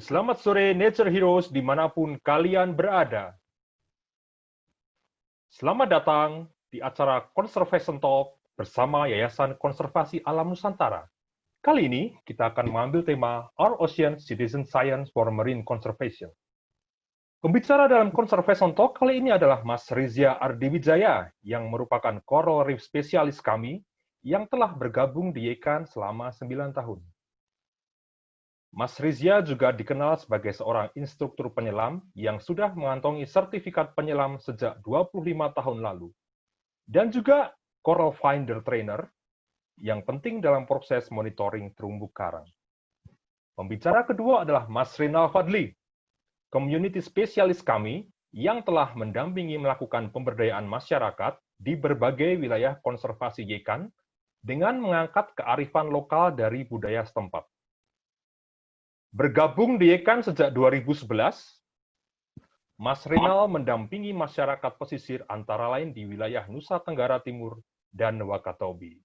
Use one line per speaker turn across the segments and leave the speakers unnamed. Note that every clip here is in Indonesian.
Selamat sore Nature Heroes dimanapun kalian berada. Selamat datang di acara Conservation Talk bersama Yayasan Konservasi Alam Nusantara. Kali ini kita akan mengambil tema Our Ocean Citizen Science for Marine Conservation. Pembicara dalam Conservation Talk kali ini adalah Mas Rizya Ardiwijaya yang merupakan coral reef spesialis kami yang telah bergabung di YECAN selama 9 tahun. Mas Rizya juga dikenal sebagai seorang instruktur penyelam yang sudah mengantongi sertifikat penyelam sejak 25 tahun lalu. Dan juga Coral Finder Trainer yang penting dalam proses monitoring terumbu karang. Pembicara kedua adalah Mas Rinal Fadli, community spesialis kami yang telah mendampingi melakukan pemberdayaan masyarakat di berbagai wilayah konservasi YECAN dengan mengangkat kearifan lokal dari budaya setempat. Bergabung di YECAN sejak 2011, Mas Rinal mendampingi masyarakat pesisir antara lain di wilayah Nusa Tenggara Timur dan Wakatobi.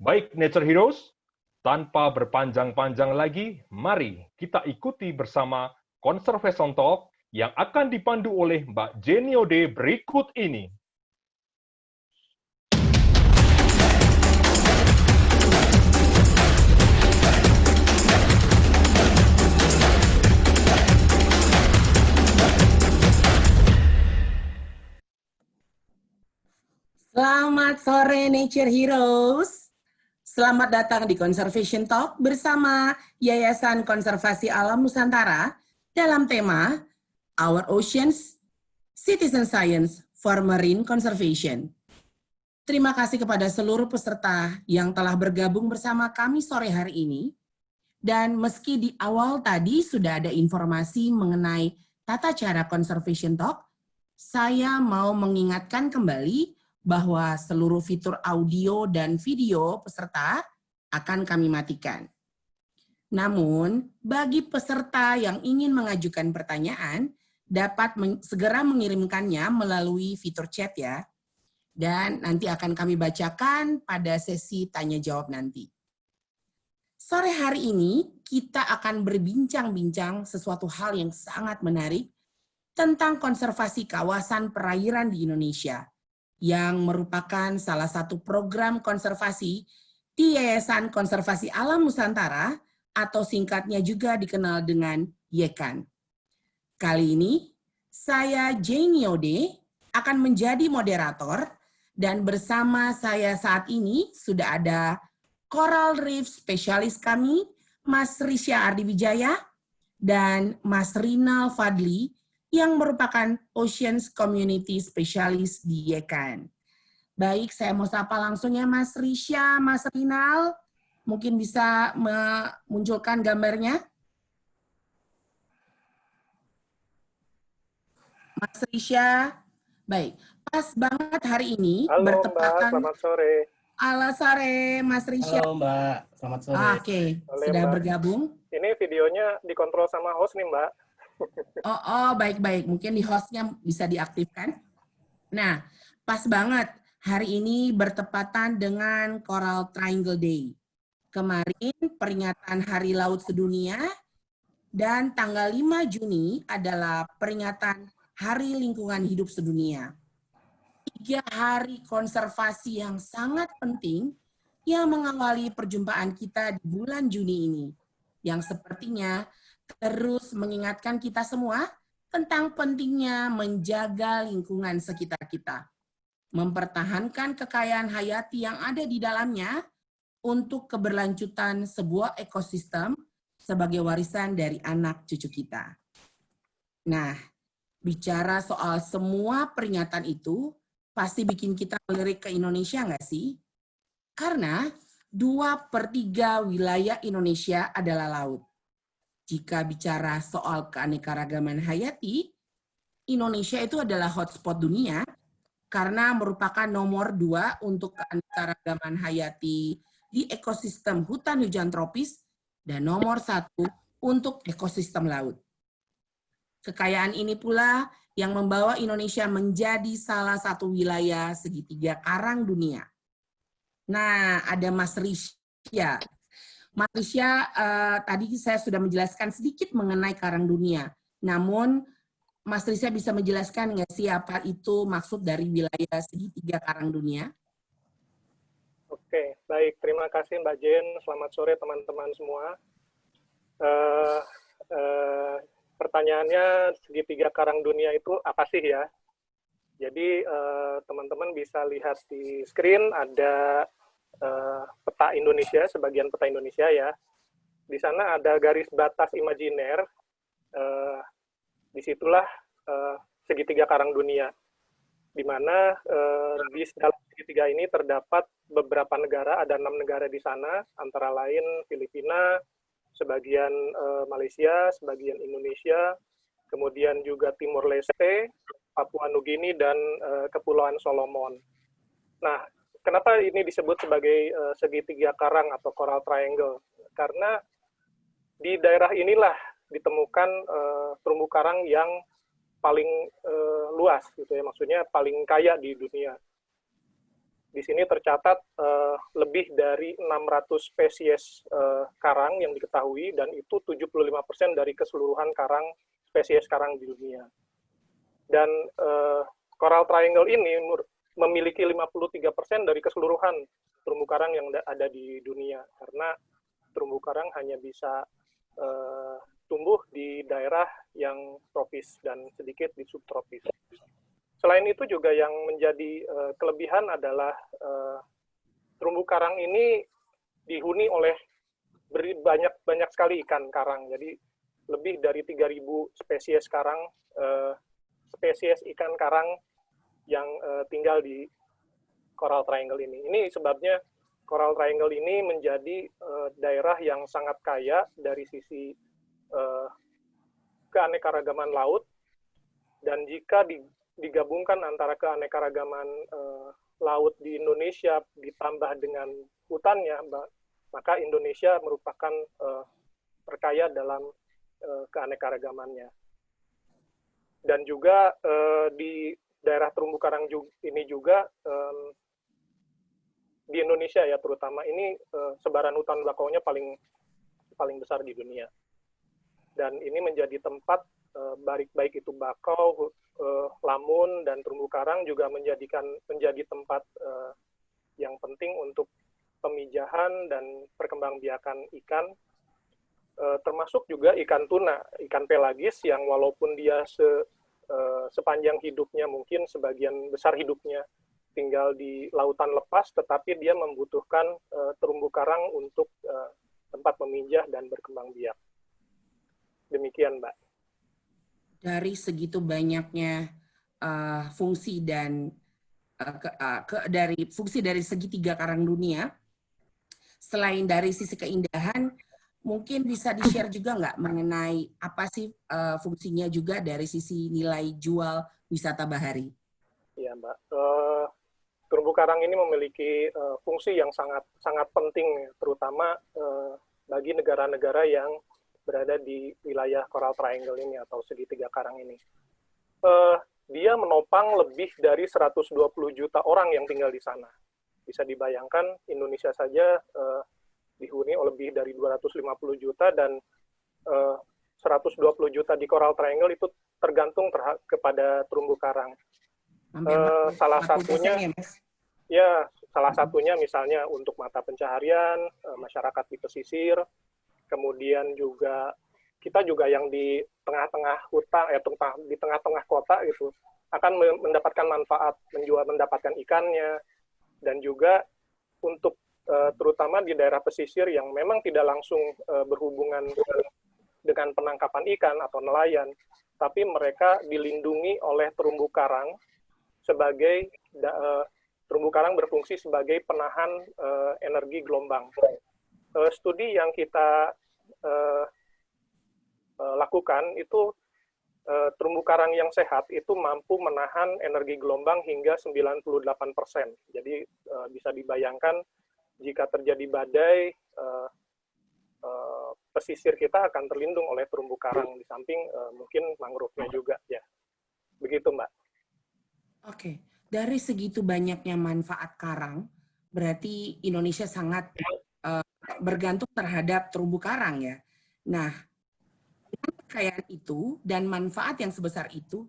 Baik Nature Heroes, tanpa berpanjang-panjang lagi, mari kita ikuti bersama Conservation Talk yang akan dipandu oleh Mbak Jenny Ode berikut ini.
Selamat sore Nature Heroes. Selamat datang di Conservation Talk bersama Yayasan Konservasi Alam Nusantara dalam tema Our Oceans Citizen Science for Marine Conservation. Terima kasih kepada seluruh peserta yang telah bergabung bersama kami sore hari ini. Dan meski di awal tadi sudah ada informasi mengenai tata cara Conservation Talk, saya mau mengingatkan kembali bahwa seluruh fitur audio dan video peserta akan kami matikan. Namun, bagi peserta yang ingin mengajukan pertanyaan, dapat segera mengirimkannya melalui fitur chat ya. Dan nanti akan kami bacakan pada sesi tanya-jawab nanti. Sore hari ini, kita akan berbincang-bincang sesuatu hal yang sangat menarik tentang konservasi kawasan perairan di Indonesia, yang merupakan salah satu program konservasi di Yayasan Konservasi Alam Nusantara atau singkatnya juga dikenal dengan YECAN. Kali ini, saya Jenny Ode akan menjadi moderator dan bersama saya saat ini sudah ada Coral Reef spesialis kami, Mas Rizya Ardiwijaya dan Mas Rinal Fadli, yang merupakan Oceans Community Specialist di YECAN. Baik, saya mau sapa langsung ya Mas Rizya, Mas Rinal. Mungkin bisa memunculkan gambarnya. Mas Rizya, baik. Pas banget hari ini.
Halo
bertepatan.
Mbak, selamat sore.
Halo sore Mas Rizya.
Halo Mbak, selamat sore.
Oke,
Halo,
sudah
Mbak.
bergabung.
Ini videonya dikontrol sama host nih Mbak.
Oh, baik-baik. Mungkin di hostnya bisa diaktifkan. Nah, pas banget. Hari ini bertepatan dengan Coral Triangle Day. Kemarin peringatan Hari Laut Sedunia dan tanggal 5 Juni adalah peringatan Hari Lingkungan Hidup Sedunia. 3 hari konservasi yang sangat penting yang mengawali perjumpaan kita di bulan Juni ini. Yang sepertinya terus mengingatkan kita semua tentang pentingnya menjaga lingkungan sekitar kita, mempertahankan kekayaan hayati yang ada di dalamnya untuk keberlanjutan sebuah ekosistem sebagai warisan dari anak cucu kita. Nah, bicara soal semua peringatan itu, pasti bikin kita melirik ke Indonesia nggak sih? Karena 2/3 wilayah Indonesia adalah laut. Jika bicara soal keanekaragaman hayati, Indonesia itu adalah hotspot dunia karena merupakan nomor 2 untuk keanekaragaman hayati di ekosistem hutan hujan tropis dan nomor 1 untuk ekosistem laut. Kekayaan ini pula yang membawa Indonesia menjadi salah satu wilayah segitiga karang dunia. Nah, ada Mas Rizya. Mas Risha, tadi saya sudah menjelaskan sedikit mengenai karang dunia. Namun, Mas Risha bisa menjelaskan nggak sih apa itu maksud dari wilayah segitiga karang dunia?
Oke, baik. Terima kasih Mbak Jen. Selamat sore teman-teman semua. Eh, eh, Pertanyaannya, segitiga karang dunia itu apa sih ya? Jadi teman-teman bisa lihat di screen ada peta Indonesia, sebagian peta Indonesia ya. Di sana ada garis batas imajiner. Disitulah segitiga karang dunia, di mana di dalam segitiga ini terdapat beberapa negara, ada 6 negara di sana, antara lain Filipina, sebagian Malaysia, sebagian Indonesia, kemudian juga Timur Leste, Papua Nugini, dan Kepulauan Solomon. Nah, kenapa ini disebut sebagai segitiga karang atau coral triangle? Karena di daerah inilah ditemukan terumbu karang yang paling luas, gitu ya, maksudnya paling kaya di dunia. Di sini tercatat lebih dari 600 spesies karang yang diketahui, dan itu 75% dari keseluruhan spesies karang di dunia. Dan Coral Triangle ini memiliki 53% dari keseluruhan terumbu karang yang ada di dunia, karena terumbu karang hanya bisa tumbuh di daerah yang tropis dan sedikit di subtropis. Selain itu juga yang menjadi kelebihan adalah terumbu karang ini dihuni oleh banyak sekali ikan karang. Jadi lebih dari 3.000 spesies karang, spesies ikan karang yang tinggal di Coral Triangle ini. Ini sebabnya Coral Triangle ini menjadi daerah yang sangat kaya dari sisi keanekaragaman laut, dan jika digabungkan antara keanekaragaman laut di Indonesia ditambah dengan hutannya, maka Indonesia merupakan terkaya dalam keanekaragamannya. Dan juga di daerah terumbu karang ini juga di Indonesia ya terutama ini sebaran hutan bakaunya paling besar di dunia. Dan ini menjadi tempat baik itu bakau, lamun, dan terumbu karang juga menjadi tempat yang penting untuk pemijahan dan perkembangbiakan ikan, termasuk juga ikan tuna, ikan pelagis yang walaupun dia sepanjang hidupnya, mungkin sebagian besar hidupnya tinggal di lautan lepas, tetapi dia membutuhkan terumbu karang untuk tempat memijah dan berkembang biak. Demikian, Mbak.
Dari segitu banyaknya fungsi dan dari fungsi dari segitiga karang dunia, selain dari sisi keindahan, mungkin bisa di-share juga nggak mengenai apa sih fungsinya juga dari sisi nilai jual wisata bahari?
Iya, Mbak. Terumbu karang ini memiliki fungsi yang sangat penting, terutama bagi negara-negara yang berada di wilayah Coral Triangle ini atau segitiga karang ini. Dia menopang lebih dari 120 juta orang yang tinggal di sana. Bisa dibayangkan Indonesia saja dihuni oleh lebih dari 250 juta, dan 120 juta di Coral Triangle itu tergantung kepada terumbu karang. Salah satunya misalnya untuk mata pencaharian masyarakat di pesisir, kemudian juga kita juga yang di tengah-tengah hutan, di tengah-tengah kota gitu, akan mendapatkan manfaat, mendapatkan ikannya, dan juga untuk terutama di daerah pesisir yang memang tidak langsung berhubungan dengan penangkapan ikan atau nelayan, tapi mereka dilindungi oleh terumbu karang sebagai terumbu karang berfungsi sebagai penahan energi gelombang. Studi yang kita lakukan itu terumbu karang yang sehat itu mampu menahan energi gelombang hingga 98%. Jadi bisa dibayangkan jika terjadi badai, pesisir kita akan terlindung oleh terumbu karang, di samping mungkin mangrove-nya juga ya. Begitu, Mbak.
Oke, dari segitu banyaknya manfaat karang, berarti Indonesia sangat bergantung terhadap terumbu karang ya. Nah, dengan kekayaan itu dan manfaat yang sebesar itu,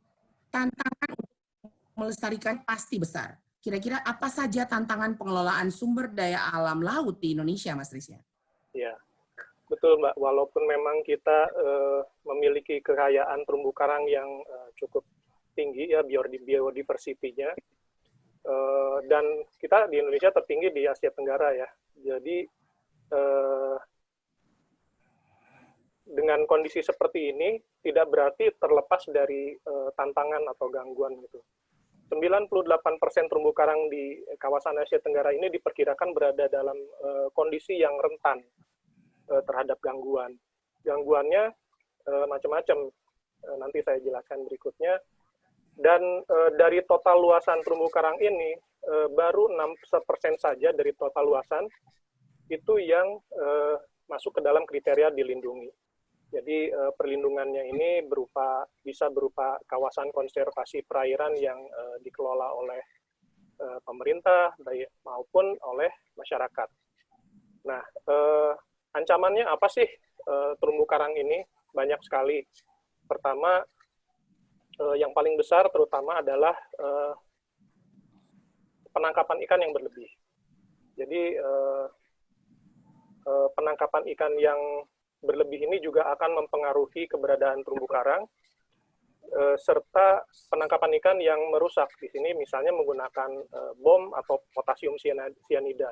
tantangan untuk melestarikan pasti besar. Kira-kira apa saja tantangan pengelolaan sumber daya alam laut di Indonesia, Mas Risya?
Ya, betul Mbak. Walaupun memang kita memiliki kekayaan terumbu karang yang cukup tinggi ya biodiversity-nya, dan kita di Indonesia tertinggi di Asia Tenggara ya. Jadi dengan kondisi seperti ini tidak berarti terlepas dari tantangan atau gangguan gitu. 98% terumbu karang di kawasan Asia Tenggara ini diperkirakan berada dalam kondisi yang rentan terhadap gangguan. Gangguannya macam-macam, nanti saya jelaskan berikutnya. Dan dari total luasan terumbu karang ini, baru 6% saja dari total luasan itu yang masuk ke dalam kriteria dilindungi. Jadi perlindungannya ini bisa berupa kawasan konservasi perairan yang dikelola oleh pemerintah maupun oleh masyarakat. Nah, ancamannya apa sih terumbu karang ini? Banyak sekali. Pertama, yang paling besar terutama adalah penangkapan ikan yang berlebih. Jadi penangkapan ikan yang berlebih ini juga akan mempengaruhi keberadaan terumbu karang, serta penangkapan ikan yang merusak. Di sini misalnya menggunakan bom atau potasium sianida.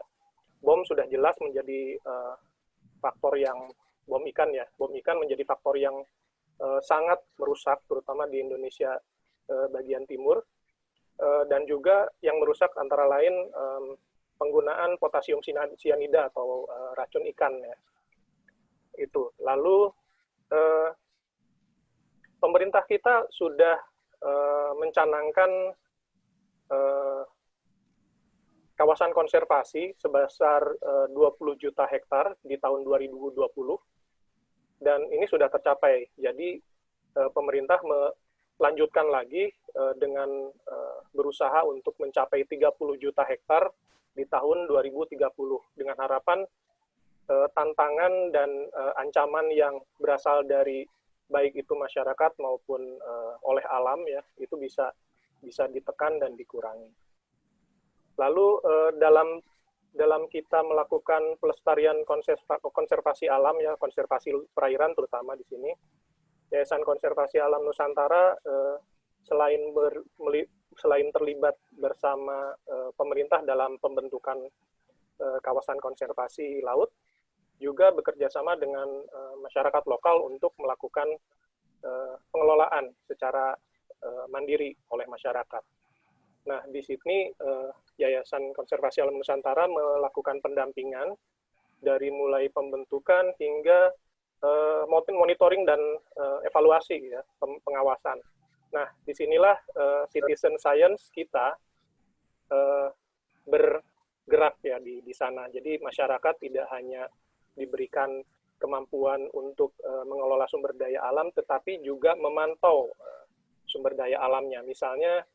Bom sudah jelas menjadi faktor yang, bom ikan menjadi faktor yang sangat merusak, terutama di Indonesia bagian timur, dan juga yang merusak antara lain penggunaan potasium sianida atau racun ikan ya. Itu. Lalu pemerintah kita sudah mencanangkan kawasan konservasi sebesar 20 juta hektar di tahun 2020, dan ini sudah tercapai. Jadi pemerintah melanjutkan lagi dengan berusaha untuk mencapai 30 juta hektar di tahun 2030 dengan harapan tantangan dan ancaman yang berasal dari baik itu masyarakat maupun oleh alam ya, itu bisa ditekan dan dikurangi. Lalu dalam kita melakukan pelestarian konservasi alam ya, konservasi perairan terutama di sini, Yayasan Konservasi Alam Nusantara selain terlibat bersama pemerintah dalam pembentukan kawasan konservasi laut, juga bekerja sama dengan masyarakat lokal untuk melakukan pengelolaan secara mandiri oleh masyarakat. Nah, di sini Yayasan Konservasi Alam Nusantara melakukan pendampingan dari mulai pembentukan hingga monitoring dan evaluasi, ya, pengawasan. Nah, disinilah citizen science kita bergerak ya di sana. Jadi masyarakat tidak hanya diberikan kemampuan untuk mengelola sumber daya alam, tetapi juga memantau sumber daya alamnya. Misalnya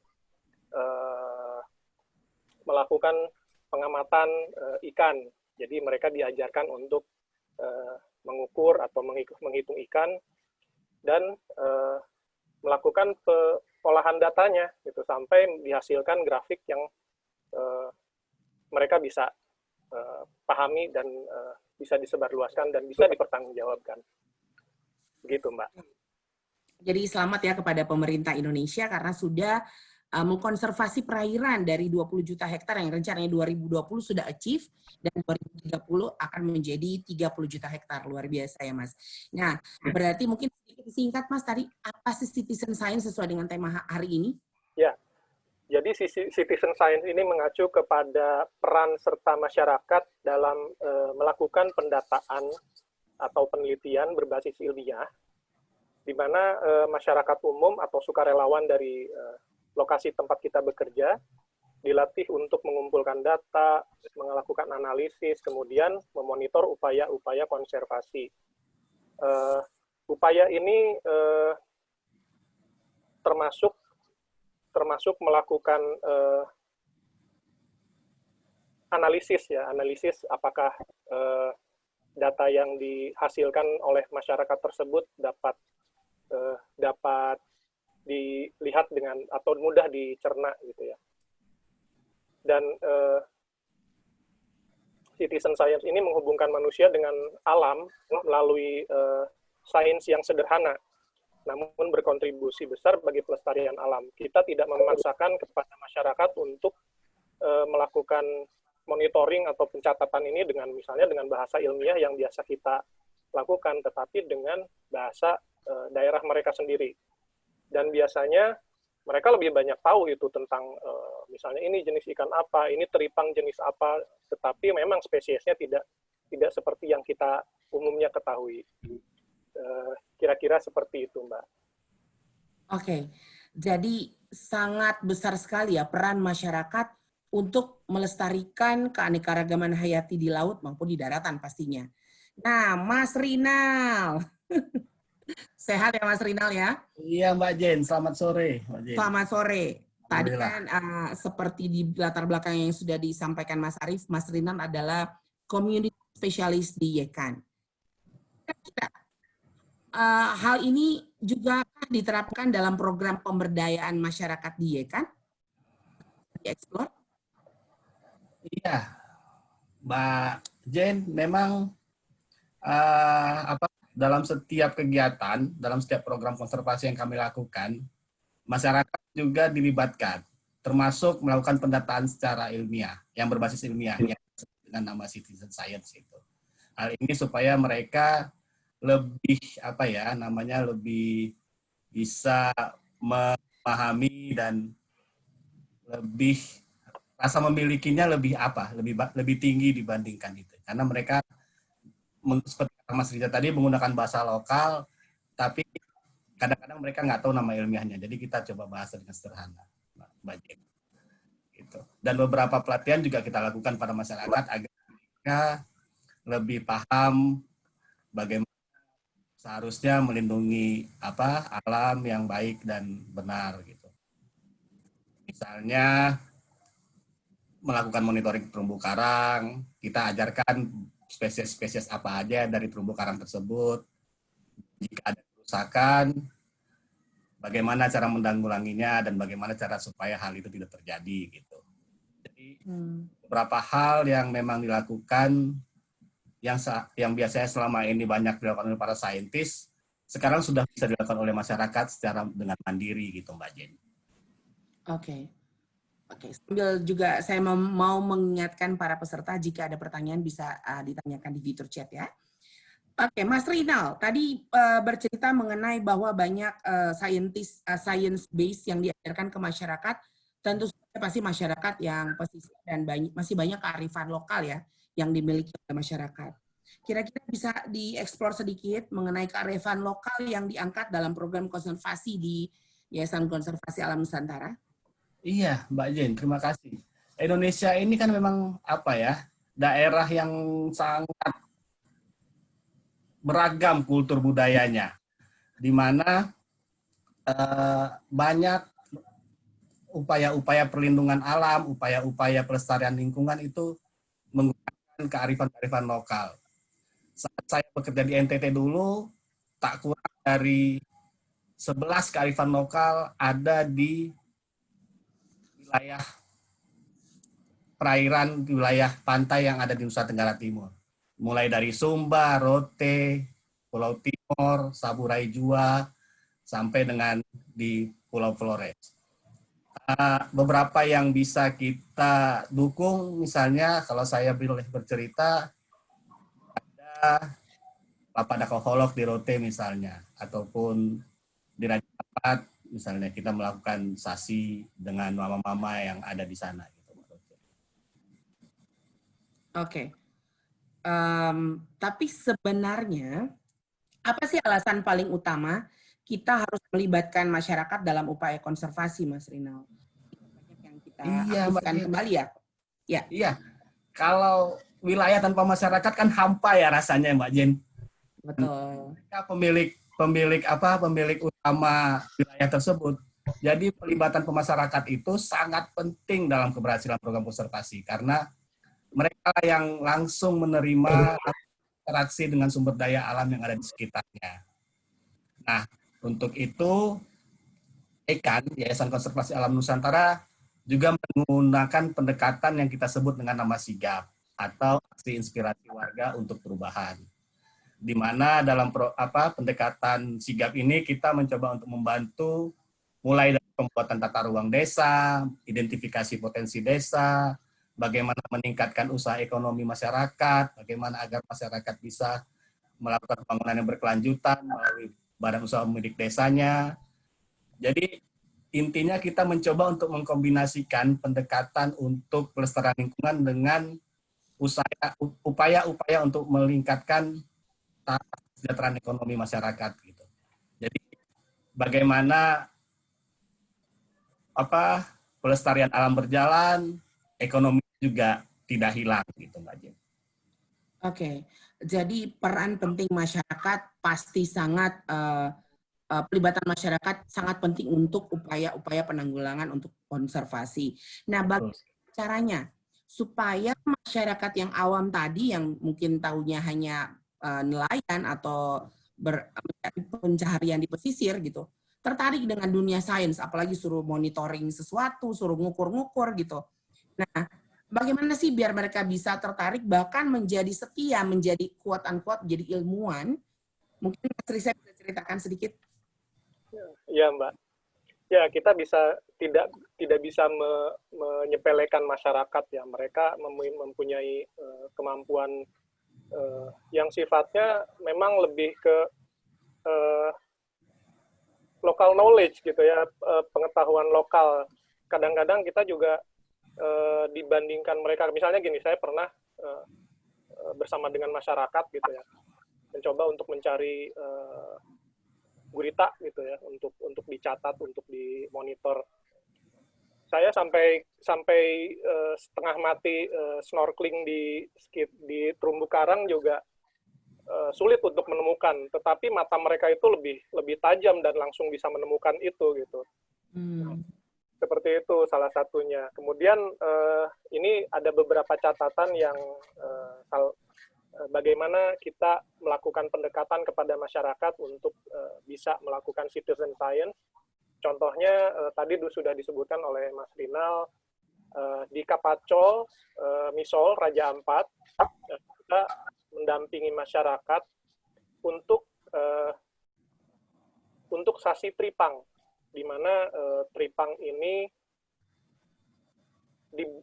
melakukan pengamatan ikan. Jadi mereka diajarkan untuk mengukur atau menghitung ikan dan melakukan olahan datanya, gitu, sampai dihasilkan grafik yang mereka bisa pahami dan bisa disebarluaskan dan bisa dipertanggungjawabkan. Begitu, Mbak.
Jadi selamat ya kepada pemerintah Indonesia karena sudah mengkonservasi perairan dari 20 juta hektar yang rencananya 2020 sudah achieve dan 2030 akan menjadi 30 juta hektar. Luar biasa ya, Mas. Nah, berarti mungkin sedikit singkat, Mas, tadi apa sih citizen science sesuai dengan tema hari ini?
Ya, jadi citizen science ini mengacu kepada peran serta masyarakat dalam melakukan pendataan atau penelitian berbasis ilmiah, di mana masyarakat umum atau sukarelawan dari lokasi tempat kita bekerja dilatih untuk mengumpulkan data, melakukan analisis, kemudian memonitor upaya-upaya konservasi. Upaya ini termasuk melakukan analisis ya, analisis apakah data yang dihasilkan oleh masyarakat tersebut dapat dilihat dengan atau mudah dicerna gitu ya. Dan citizen science ini menghubungkan manusia dengan alam melalui sains yang sederhana, namun berkontribusi besar bagi pelestarian alam. Kita tidak memaksakan kepada masyarakat untuk melakukan monitoring atau pencatatan ini dengan misalnya dengan bahasa ilmiah yang biasa kita lakukan, tetapi dengan bahasa daerah mereka sendiri. Dan biasanya mereka lebih banyak tahu itu tentang misalnya ini jenis ikan apa, ini teripang jenis apa, tetapi memang spesiesnya tidak seperti yang kita umumnya ketahui. Kira-kira seperti itu, Mbak.
Oke, jadi sangat besar sekali ya peran masyarakat untuk melestarikan keanekaragaman hayati di laut maupun di daratan pastinya. Nah, Mas Rinal. Sehat ya Mas Rinal ya?
Iya Mbak Jen, selamat sore Mbak Jen.
Selamat sore. Tadi
Alhamdulillah.
kan seperti di latar belakang yang sudah disampaikan Mas Arief, Mas Rinal adalah community specialist di YEKAN. Hal ini juga diterapkan dalam program pemberdayaan masyarakat di YEKAN? Dieksplor?
Iya, Mbak Jen, memang dalam setiap kegiatan, dalam setiap program konservasi yang kami lakukan, masyarakat juga dilibatkan, termasuk melakukan pendataan secara ilmiah, yang berbasis ilmiah, yang dengan nama citizen science itu. Hal ini supaya mereka lebih lebih bisa memahami dan lebih rasa memilikinya lebih tinggi dibandingkan itu, karena mereka seperti Mas Riza tadi menggunakan bahasa lokal, tapi kadang-kadang mereka nggak tahu nama ilmiahnya, jadi kita coba bahas dengan sederhana, Mbak Jen. Gitu. Dan beberapa pelatihan juga kita lakukan pada masyarakat agar mereka lebih paham bagaimana seharusnya melindungi alam yang baik dan benar gitu. Misalnya melakukan monitoring terumbu karang, kita ajarkan spesies-spesies apa aja dari terumbu karang tersebut. Jika ada kerusakan, bagaimana cara menanggulanginya dan bagaimana cara supaya hal itu tidak terjadi gitu. Jadi beberapa hal yang memang dilakukan yang biasanya selama ini banyak dilakukan oleh para saintis, sekarang sudah bisa dilakukan oleh masyarakat secara dengan mandiri gitu Mbak Jen.
Oke. Oke, sambil juga saya mau mengingatkan para peserta jika ada pertanyaan bisa ditanyakan di fitur chat ya. Oke, Mas Rinal, tadi bercerita mengenai bahwa banyak science base yang diajarkan ke masyarakat, tentu saja pasti masyarakat yang pesisir dan masih banyak kearifan lokal ya yang dimiliki oleh masyarakat. Kira-kira bisa dieksplor sedikit mengenai kearifan lokal yang diangkat dalam program konservasi di Yayasan Konservasi Alam Nusantara?
Iya, Mbak Jen, terima kasih. Indonesia ini kan memang daerah yang sangat beragam kultur budayanya, di mana banyak upaya-upaya perlindungan alam, upaya-upaya pelestarian lingkungan itu menggunakan kearifan-kearifan lokal. Saat saya bekerja di NTT dulu, tak kurang dari 11 kearifan lokal ada di wilayah perairan, di wilayah pantai yang ada di Nusa Tenggara Timur. Mulai dari Sumba, Rote, Pulau Timor, Saburai Jua, sampai dengan di Pulau Flores. Beberapa yang bisa kita dukung, misalnya kalau saya boleh bercerita, ada Lapada Koholok di Rote misalnya, ataupun di Raja Ampat, misalnya kita melakukan sasi dengan mama-mama yang ada di sana.
Oke. Tapi sebenarnya apa sih alasan paling utama kita harus melibatkan masyarakat dalam upaya konservasi, Mas Rinal? Yang kita aktifkan kembali ya? Ya.
Iya. Kalau wilayah tanpa masyarakat kan hampa ya rasanya, Mbak Jen.
Betul.
Mereka pemilik utama wilayah tersebut. Jadi pelibatan pemasyarakat itu sangat penting dalam keberhasilan program konservasi, karena mereka yang langsung menerima berinteraksi dengan sumber daya alam yang ada di sekitarnya. Nah, untuk itu EKAN, Yayasan Konservasi Alam Nusantara, juga menggunakan pendekatan yang kita sebut dengan nama sigap atau aksi inspirasi warga untuk perubahan. Di mana dalam pendekatan sigap ini kita mencoba untuk membantu mulai dari pembuatan tata ruang desa, identifikasi potensi desa, bagaimana meningkatkan usaha ekonomi masyarakat, bagaimana agar masyarakat bisa melakukan pembangunan yang berkelanjutan melalui badan usaha milik desanya. Jadi intinya kita mencoba untuk mengkombinasikan pendekatan untuk pelestarian lingkungan dengan upaya-upaya untuk meningkatkan taraf kesejahteraan ekonomi masyarakat gitu. Jadi bagaimana pelestarian alam berjalan, ekonomi juga tidak hilang gitu Mbak Jim.
Oke, jadi peran penting masyarakat pasti sangat pelibatan masyarakat sangat penting untuk upaya-upaya penanggulangan untuk konservasi. Nah, bagaimana caranya supaya masyarakat yang awam tadi yang mungkin tahunya hanya nelayan atau pencaharian di pesisir gitu, tertarik dengan dunia sains, apalagi suruh monitoring sesuatu, suruh ngukur-ngukur gitu. Nah, bagaimana sih biar mereka bisa tertarik bahkan menjadi setia, menjadi quote-unquote, menjadi ilmuwan? Mungkin Mas Risa bisa ceritakan sedikit.
Ya Mbak. Ya, kita tidak bisa menyepelekan masyarakat ya. Mereka mempunyai kemampuan yang sifatnya memang lebih ke local knowledge gitu ya, pengetahuan lokal. Kadang-kadang kita juga dibandingkan mereka, misalnya gini, saya pernah bersama dengan masyarakat gitu ya, mencoba untuk mencari gurita gitu ya, untuk dicatat, untuk dimonitor. Saya sampai setengah mati snorkeling di terumbu karang juga sulit untuk menemukan, tetapi mata mereka itu lebih tajam dan langsung bisa menemukan itu gitu. Seperti itu salah satunya. Kemudian ini ada beberapa catatan yang bagaimana kita melakukan pendekatan kepada masyarakat untuk bisa melakukan citizen science. Contohnya tadi sudah disebutkan oleh Mas Rinal, di Kapacol, Misol, Raja Ampat, kita mendampingi masyarakat untuk sasi tripang, di mana tripang ini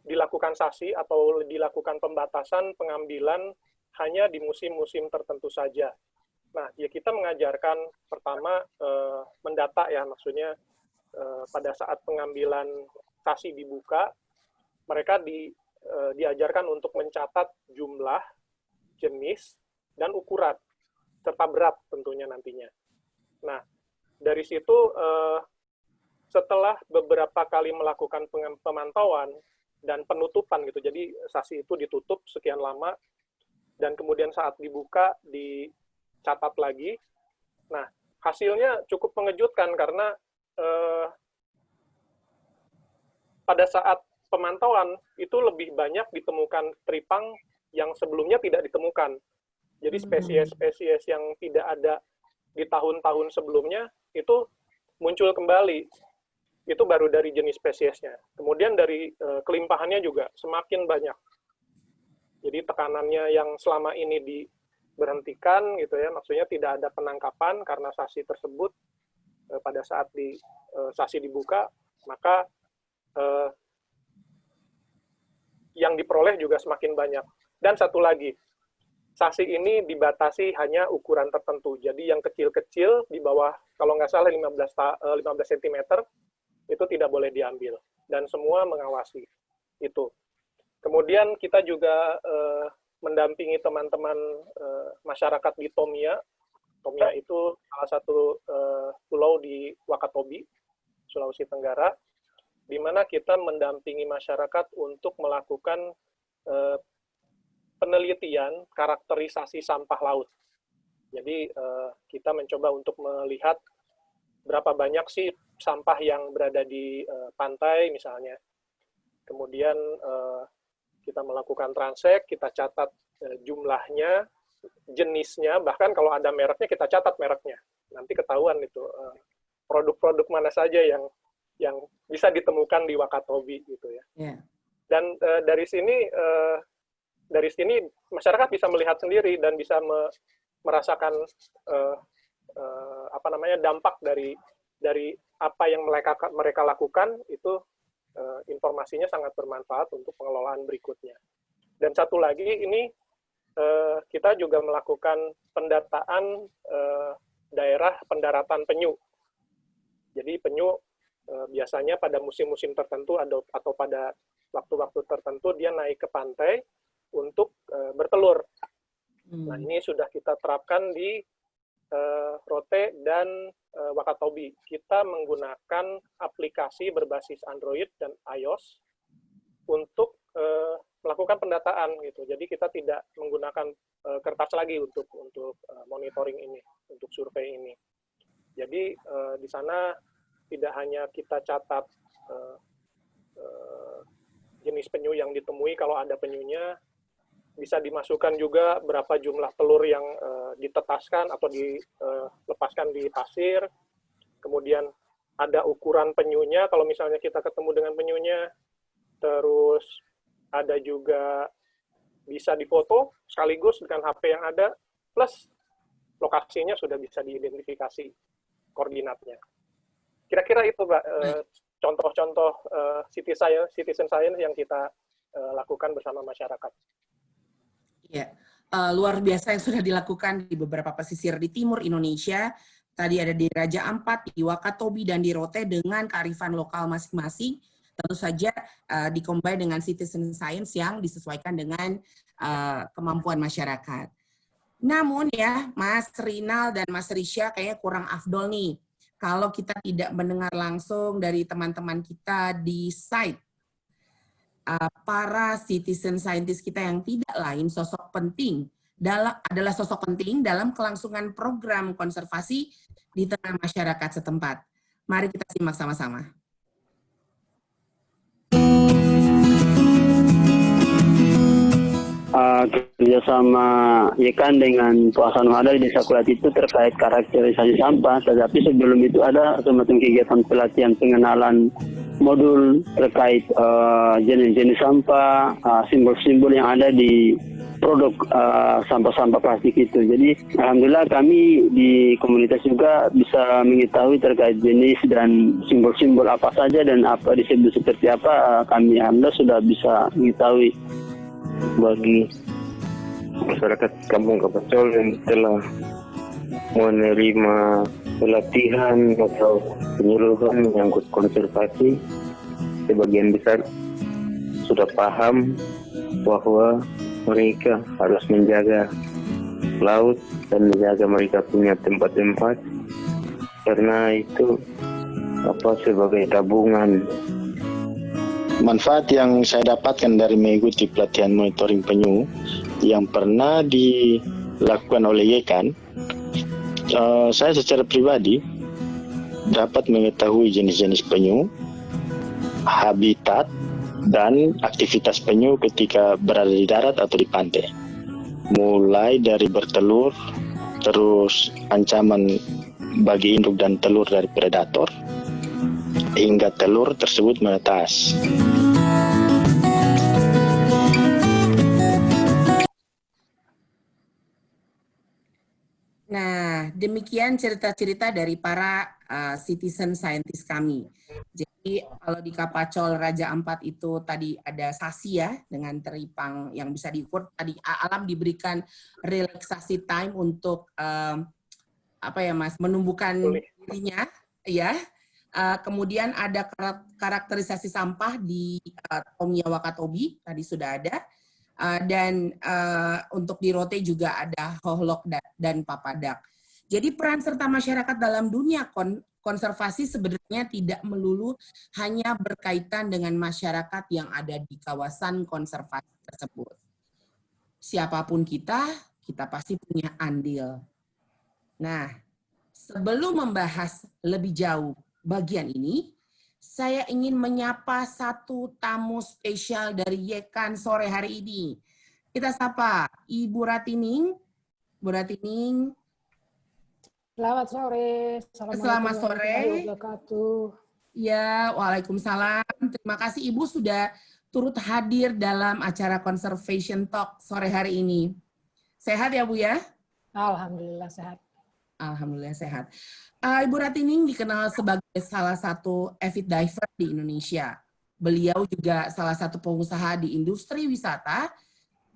dilakukan sasi atau dilakukan pembatasan pengambilan hanya di musim-musim tertentu saja. Nah, ya kita mengajarkan pertama mendata ya, maksudnya pada saat pengambilan sasi dibuka, mereka diajarkan untuk mencatat jumlah, jenis, dan ukuran, serta berat tentunya nantinya. Nah, dari situ setelah beberapa kali melakukan pemantauan dan penutupan gitu, jadi sasi itu ditutup sekian lama, dan kemudian saat dibuka, dicatat lagi. Nah, hasilnya cukup mengejutkan karena pada saat pemantauan itu lebih banyak ditemukan tripang yang sebelumnya tidak ditemukan. Jadi spesies-spesies yang tidak ada di tahun-tahun sebelumnya itu muncul kembali. Itu baru dari jenis spesiesnya. Kemudian dari kelimpahannya juga semakin banyak. Jadi tekanannya yang selama ini diberhentikan gitu ya, maksudnya tidak ada penangkapan karena sasi tersebut pada saat sasi dibuka, maka yang diperoleh juga semakin banyak. Dan satu lagi, sasi ini dibatasi hanya ukuran tertentu. Jadi yang kecil-kecil di bawah, kalau nggak salah 15 cm, itu tidak boleh diambil. Dan semua mengawasi itu. Kemudian kita juga mendampingi teman-teman masyarakat di Tomia. Tomia itu salah satu pulau di Wakatobi, Sulawesi Tenggara, di mana kita mendampingi masyarakat untuk melakukan penelitian karakterisasi sampah laut. Jadi kita mencoba untuk melihat berapa banyak sih sampah yang berada di pantai misalnya. Kemudian kita melakukan transek, kita catat jumlahnya, jenisnya, bahkan kalau ada mereknya kita catat mereknya. Nanti ketahuan itu produk-produk mana saja yang bisa ditemukan di Wakatobi gitu ya.
Yeah.
Dan dari sini masyarakat bisa melihat sendiri dan bisa merasakan dampak dari apa yang mereka lakukan itu. Informasinya sangat bermanfaat untuk pengelolaan berikutnya. Dan satu lagi ini kita juga melakukan pendataan daerah pendaratan penyu. Jadi penyu biasanya pada musim-musim tertentu atau pada waktu-waktu tertentu dia naik ke pantai untuk bertelur. Nah ini sudah kita terapkan di Rote dan Wakatobi. Kita menggunakan aplikasi berbasis Android dan iOS untuk melakukan pendataan gitu. Jadi kita tidak menggunakan kertas lagi untuk monitoring ini, untuk survei ini. Jadi di sana tidak hanya kita catat jenis penyu yang ditemui, kalau ada penyunya bisa dimasukkan juga berapa jumlah telur yang ditetaskan atau dilepaskan di pasir. Kemudian ada ukuran penyunya, kalau misalnya kita ketemu dengan penyunya. Terus ada juga bisa difoto sekaligus dengan HP yang ada, plus lokasinya sudah bisa diidentifikasi koordinatnya. Kira-kira itu, Mbak, contoh-contoh citizen science yang kita lakukan bersama masyarakat.
Ya, luar biasa yang sudah dilakukan di beberapa pesisir di timur Indonesia. Tadi ada di Raja Ampat, di Wakatobi, dan di Rote dengan kearifan lokal masing-masing. Tentu saja dikombinasi dengan citizen science yang disesuaikan dengan kemampuan masyarakat. Namun ya, Mas Rinal dan Mas Risha kayaknya kurang afdol nih. Kalau kita tidak mendengar langsung dari teman-teman kita di site, para citizen scientist kita yang tidak lain adalah sosok penting dalam kelangsungan program konservasi di tengah masyarakat setempat. Mari kita simak sama-sama.
Kerjasama Yekan dengan Pak Hasan Hadar di Sakulat itu terkait karakterisasi sampah, tetapi sebelum itu ada semacam kegiatan pelatihan pengenalan modul terkait jenis-jenis sampah, simbol-simbol yang ada di produk sampah-sampah plastik itu. Jadi alhamdulillah kami di komunitas juga bisa mengetahui terkait jenis dan simbol-simbol apa saja dan apa disebut seperti apa, kami alhamdulillah sudah bisa mengetahui. Bagi masyarakat Kampung Kapacol yang telah menerima pelatihan atau penyuluhan menyangkut konservasi, sebagian besar sudah paham bahwa mereka harus menjaga laut dan menjaga mereka punya tempat-tempat, karena itu sebagai tabungan.
Manfaat yang saya dapatkan dari mengikuti pelatihan monitoring penyu yang pernah dilakukan oleh Yekan, saya secara pribadi dapat mengetahui jenis-jenis penyu, habitat, dan aktivitas penyu ketika berada di darat atau di pantai. Mulai dari bertelur, terus ancaman bagi induk dan telur dari predator, hingga telur tersebut menetas.
Nah, demikian cerita-cerita dari para citizen scientist kami. Jadi kalau di Kapacol Raja Ampat itu tadi ada sasi ya, dengan teripang yang bisa diukur. Tadi alam diberikan relaksasi time untuk menumbuhkan dirinya, ya. Kemudian ada karakterisasi sampah di Tomia Wakatobi, tadi sudah ada. Dan untuk di Rote juga ada Hohlok dan Papadak. Jadi peran serta masyarakat dalam dunia konservasi sebenarnya tidak melulu hanya berkaitan dengan masyarakat yang ada di kawasan konservasi tersebut. Siapapun kita pasti punya andil. Nah, sebelum membahas lebih jauh bagian ini, saya ingin menyapa satu tamu spesial dari Yekan sore hari ini. Kita sapa Ibu Ratining Bu Ratining.
Selamat sore.
Selamat sore.
Warahmatullahi wabarakatuh.
Ya, waalaikumsalam. Terima kasih Ibu sudah turut hadir dalam acara Conservation Talk sore hari ini. Sehat ya Bu ya?
Alhamdulillah sehat.
Alhamdulillah sehat. Ibu Ratining dikenal sebagai salah satu avid diver di Indonesia. Beliau juga salah satu pengusaha di industri wisata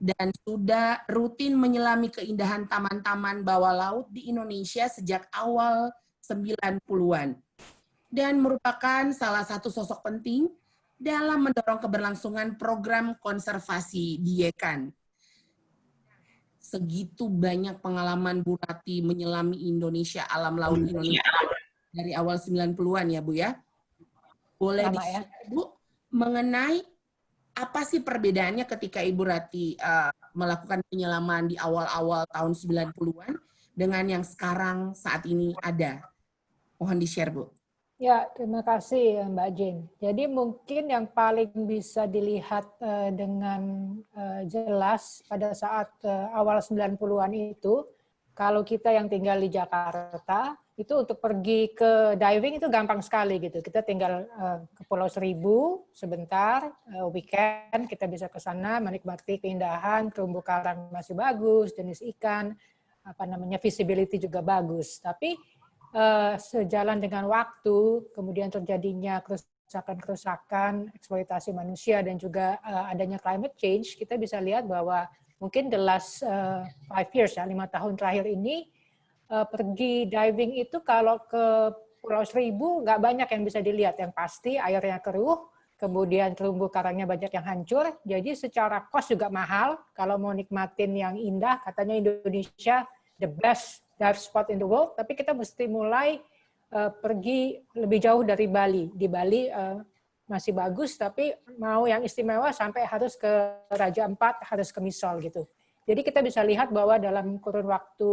dan sudah rutin menyelami keindahan taman-taman bawah laut di Indonesia sejak awal 90-an. Dan merupakan salah satu sosok penting dalam mendorong keberlangsungan program konservasi di Yekan. Segitu banyak pengalaman Bu Rati menyelami Indonesia, alam laut Indonesia dari awal 90-an ya Bu ya. Boleh di-share Bu mengenai apa sih perbedaannya ketika Ibu Rati melakukan penyelaman di awal-awal tahun 90-an dengan yang sekarang saat ini ada? Mohon di-share, Bu.
Ya, terima kasih Mbak Jane. Jadi mungkin yang paling bisa dilihat dengan jelas pada saat awal 90-an itu, kalau kita yang tinggal di Jakarta, itu untuk pergi ke diving itu gampang sekali gitu. Kita tinggal ke Pulau Seribu sebentar, weekend kita bisa ke sana menikmati keindahan, terumbu karang masih bagus, jenis ikan, visibility juga bagus. Tapi sejalan dengan waktu, kemudian terjadinya kerusakan-kerusakan, eksploitasi manusia dan juga adanya climate change, kita bisa lihat bahwa mungkin the last 5 years ya, 5 tahun terakhir ini pergi diving itu kalau ke Pulau Seribu nggak banyak yang bisa dilihat. Yang pasti airnya keruh, kemudian terumbu karangnya banyak yang hancur. Jadi secara cost juga mahal. Kalau mau nikmatin yang indah, katanya Indonesia the best dive spot in the world. Tapi kita mesti mulai pergi lebih jauh dari Bali. Di Bali masih bagus, tapi mau yang istimewa sampai harus ke Raja Ampat, harus ke Misol gitu. Jadi kita bisa lihat bahwa dalam kurun waktu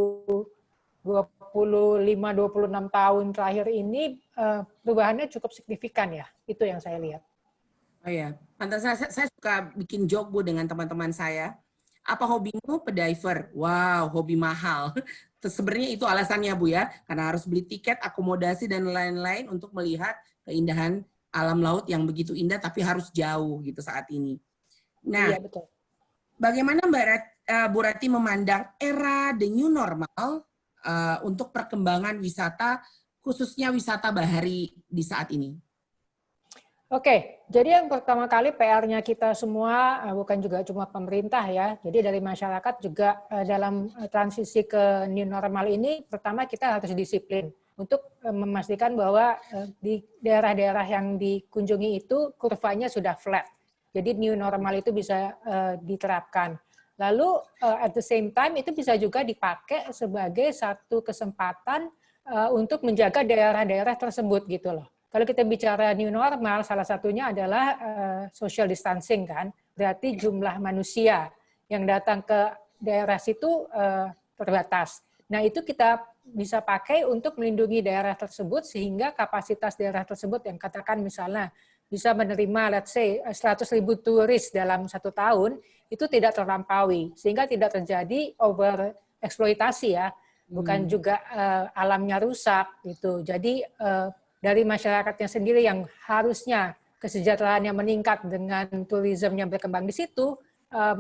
25-26 tahun terakhir ini perubahannya cukup signifikan ya. Itu yang saya lihat.
Oh ya, pantas saya suka bikin joke Bu dengan teman-teman saya. Apa hobimu? Pediver. Wow, hobi mahal. Sebenarnya itu alasannya Bu ya, karena harus beli tiket, akomodasi dan lain-lain untuk melihat keindahan alam laut yang begitu indah tapi harus jauh gitu saat ini. Nah,
iya, betul.
Bagaimana Bu Rati memandang era the new normal untuk perkembangan wisata, khususnya wisata bahari di saat ini?
Oke, jadi yang pertama kali PR-nya kita semua, bukan juga cuma pemerintah ya, jadi dari masyarakat juga dalam transisi ke new normal ini, pertama kita harus disiplin untuk memastikan bahwa di daerah-daerah yang dikunjungi itu kurvanya sudah flat. Jadi new normal itu bisa diterapkan. Lalu at the same time itu bisa juga dipakai sebagai satu kesempatan untuk menjaga daerah-daerah tersebut gitu loh. Kalau kita bicara new normal, salah satunya adalah social distancing kan, berarti jumlah manusia yang datang ke daerah situ terbatas. Nah itu kita bisa pakai untuk melindungi daerah tersebut sehingga kapasitas daerah tersebut yang katakan misalnya bisa menerima let's say 100.000 turis dalam 1 tahun, itu tidak terlampaui, sehingga tidak terjadi over eksploitasi ya, bukan juga alamnya rusak gitu. Jadi dari masyarakatnya sendiri yang harusnya kesejahteraannya meningkat dengan turisme yang berkembang di situ,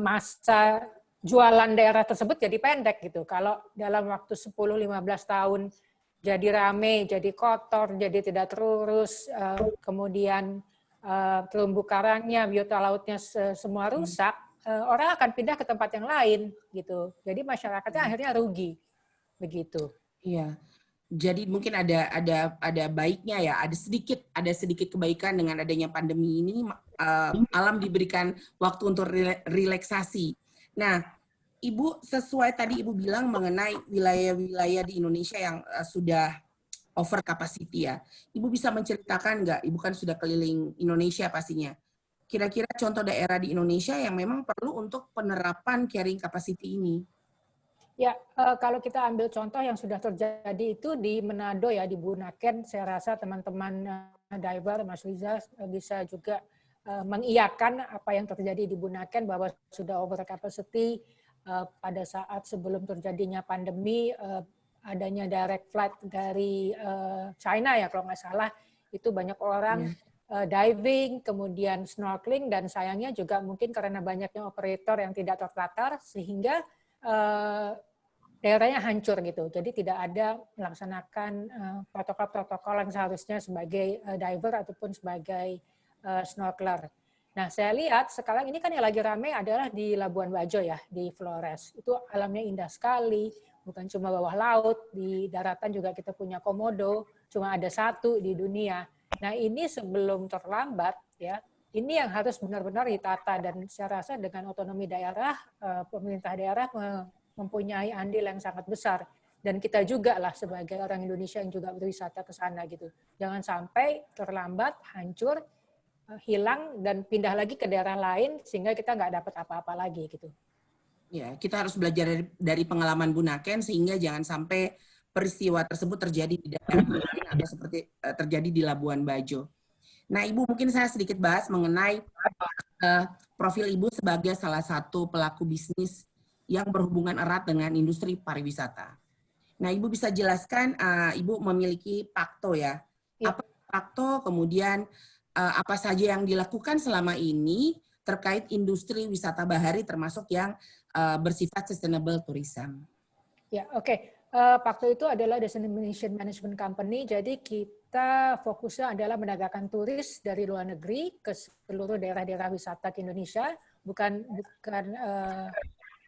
masa jualan daerah tersebut jadi pendek gitu. Kalau dalam waktu 10-15 tahun jadi rame, jadi kotor, jadi tidak terurus, kemudian terumbu karangnya, biota lautnya semua rusak, orang akan pindah ke tempat yang lain gitu. Jadi masyarakatnya akhirnya rugi begitu.
Iya. Jadi mungkin ada baiknya ya, ada sedikit kebaikan dengan adanya pandemi ini, alam diberikan waktu untuk relaksasi. Nah, Ibu sesuai tadi Ibu bilang mengenai wilayah-wilayah di Indonesia yang sudah over capacity ya. Ibu bisa menceritakan nggak? Ibu kan sudah keliling Indonesia pastinya. Kira-kira contoh daerah di Indonesia yang memang perlu untuk penerapan carrying capacity ini.
Ya, kalau kita ambil contoh yang sudah terjadi itu di Manado ya, di Bunaken, saya rasa teman-teman diver, Mas Riza bisa juga mengiyakan apa yang terjadi di Bunaken bahwa sudah over capacity, pada saat sebelum terjadinya pandemi, adanya direct flight dari China ya kalau nggak salah, itu banyak orang diving, kemudian snorkeling, dan sayangnya juga mungkin karena banyaknya operator yang tidak tertata sehingga daerahnya hancur gitu. Jadi tidak ada melaksanakan protokol-protokol yang seharusnya sebagai diver ataupun sebagai snorkeler. Nah, saya lihat sekarang ini kan yang lagi ramai adalah di Labuan Bajo ya, di Flores. Itu alamnya indah sekali, bukan cuma bawah laut, di daratan juga kita punya komodo, cuma ada satu di dunia. Nah, ini sebelum terlambat ya, ini yang harus benar-benar ditata, dan saya rasa dengan otonomi daerah, pemerintah daerah mempunyai andil yang sangat besar, dan kita juga lah sebagai orang Indonesia yang juga berwisata ke sana gitu. Jangan sampai terlambat, hancur, hilang, dan pindah lagi ke daerah lain sehingga kita nggak dapat apa-apa lagi gitu.
Ya, kita harus belajar dari pengalaman Bu Naken sehingga jangan sampai peristiwa tersebut terjadi di daerah lain atau seperti terjadi di Labuan Bajo. Nah, Ibu, mungkin saya sedikit bahas mengenai profil Ibu sebagai salah satu pelaku bisnis yang berhubungan erat dengan industri pariwisata. Nah, Ibu bisa jelaskan, Ibu memiliki Pakto ya. Apa Pakto, kemudian apa saja yang dilakukan selama ini terkait industri wisata bahari termasuk yang bersifat sustainable tourism.
Ya, oke. Pakto itu adalah Destination Management Company, jadi kita fokusnya adalah mendatangkan turis dari luar negeri ke seluruh daerah-daerah wisata ke Indonesia, bukan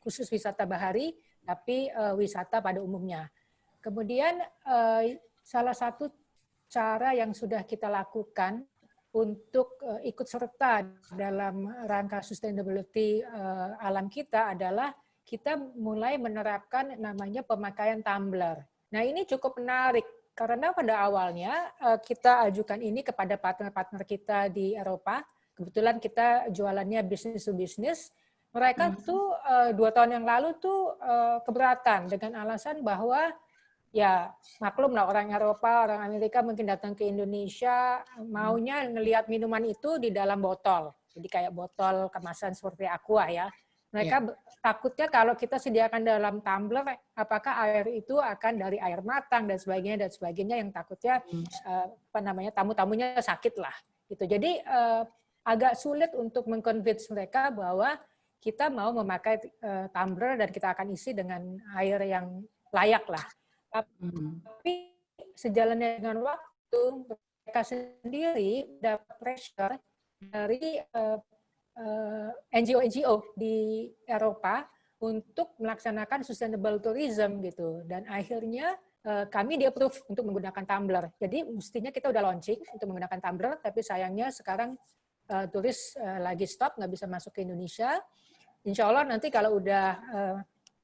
khusus wisata bahari, tapi wisata pada umumnya. Kemudian salah satu cara yang sudah kita lakukan untuk ikut serta dalam rangka sustainability alam kita adalah kita mulai menerapkan namanya pemakaian tumbler. Nah, ini cukup menarik karena pada awalnya kita ajukan ini kepada partner-partner kita di Eropa. Kebetulan kita jualannya business to business. Mereka tuh 2 tahun yang lalu tuh keberatan dengan alasan bahwa ya maklum lah orang Eropa, orang Amerika mungkin datang ke Indonesia maunya ngelihat minuman itu di dalam botol. Jadi kayak botol kemasan seperti Aqua ya. Mereka takutnya kalau kita sediakan dalam tumbler, apakah air itu akan dari air matang dan sebagainya yang takutnya tamu-tamunya sakit lah. Gitu. Jadi agak sulit untuk mengconvince mereka bahwa kita mau memakai tumbler dan kita akan isi dengan air yang layak lah. Tapi sejalannya dengan waktu, mereka sendiri dapat pressure dari NGO di Eropa untuk melaksanakan sustainable tourism gitu, dan akhirnya kami di-approve untuk menggunakan tumbler. Jadi mestinya kita udah launching untuk menggunakan tumbler, tapi sayangnya sekarang turis lagi stop, nggak bisa masuk ke Indonesia. Insya Allah nanti kalau udah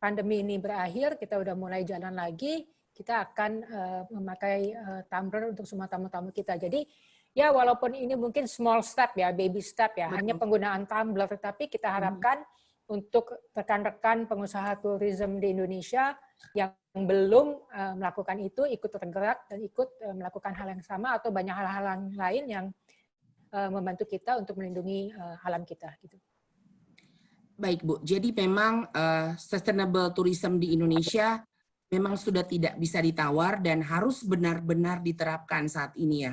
pandemi ini berakhir, kita udah mulai jalan lagi, kita akan memakai tumbler untuk semua tamu-tamu kita. Jadi ya walaupun ini mungkin small step ya, baby step ya, hanya penggunaan tumbler, tapi kita harapkan untuk rekan-rekan pengusaha tourism di Indonesia yang belum melakukan itu ikut tergerak dan ikut melakukan hal yang sama atau banyak hal-hal lain yang membantu kita untuk melindungi alam kita gitu.
Baik Bu, jadi memang sustainable tourism di Indonesia memang sudah tidak bisa ditawar dan harus benar-benar diterapkan saat ini ya.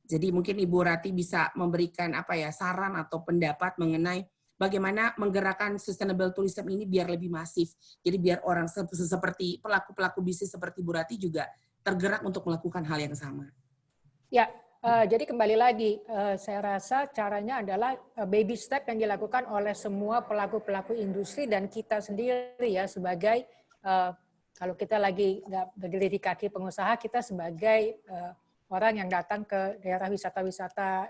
Jadi mungkin Ibu Rati bisa memberikan saran atau pendapat mengenai bagaimana menggerakkan sustainable tourism ini biar lebih masif. Jadi biar orang seperti pelaku-pelaku bisnis seperti Bu Rati juga tergerak untuk melakukan hal yang sama.
Ya, jadi kembali lagi, saya rasa caranya adalah baby step yang dilakukan oleh semua pelaku-pelaku industri dan kita sendiri ya sebagai, kalau kita lagi nggak berdiri di kaki pengusaha, kita sebagai orang yang datang ke daerah wisata-wisata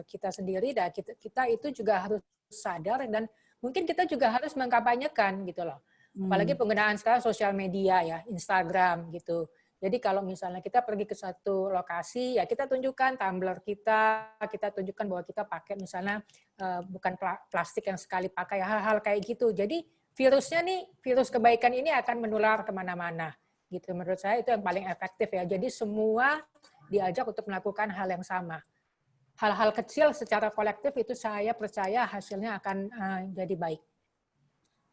kita sendiri, dan kita itu juga harus sadar dan mungkin kita juga harus mengkampanyekan gitu loh. Apalagi penggunaan sekarang sosial media ya, Instagram gitu. Jadi kalau misalnya kita pergi ke satu lokasi, ya kita tunjukkan tumbler kita tunjukkan bahwa kita pakai misalnya bukan plastik yang sekali pakai, hal-hal kayak gitu. Jadi virusnya nih, virus kebaikan ini akan menular kemana-mana. Gitu. Menurut saya itu yang paling efektif ya. Jadi semua diajak untuk melakukan hal yang sama. Hal-hal kecil secara kolektif itu saya percaya hasilnya akan jadi baik.